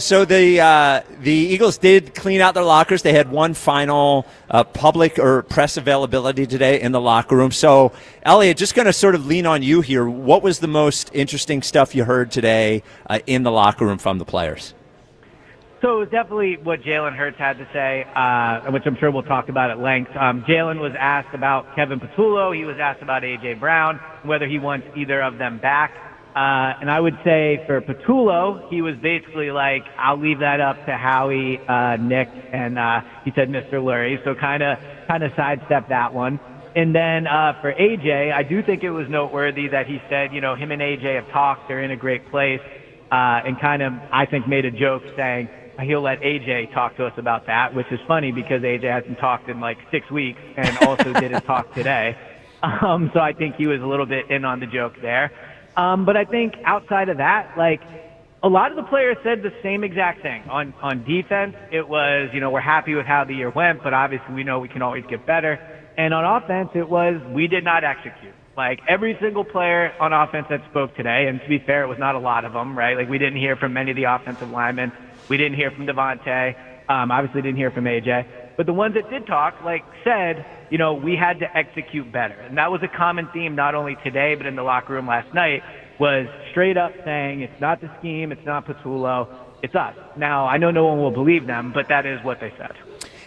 So the Eagles did clean out their lockers. They had one final public or press availability today in the locker room. So, Elliot, just going to sort of lean on you here. What was the most interesting stuff you heard today in the locker room from the players? So it was definitely what Jalen Hurts had to say, which I'm sure we'll talk about at length. Jalen was asked about Kevin Patullo. He was asked about A.J. Brown, whether he wants either of them back. And I would say for Patullo, he was basically like, I'll leave that up to Howie, Nick, and he said Mr. Lurie. So kind of sidestepped that one. And then for AJ, I do think it was noteworthy that he said, him and AJ have talked. They're in a great place. And kind of, I think, made a joke saying he'll let AJ talk to us about that, which is funny because AJ hasn't talked in like 6 weeks and also did his talk today. So I think he was a little bit in on the joke there. But I think outside of that, like, a lot of the players said the same exact thing. On defense, it was, we're happy with how the year went, but obviously we know we can always get better. And on offense, it was, we did not execute. Like, every single player on offense that spoke today, and to be fair, it was not a lot of them, right? Like, we didn't hear from many of the offensive linemen. We didn't hear from Devontae. Obviously didn't hear from AJ. But the ones that did talk, said, we had to execute better. And that was a common theme not only today but in the locker room last night, was straight up saying it's not the scheme, it's not Patullo, it's us. Now, I know no one will believe them, but that is what they said.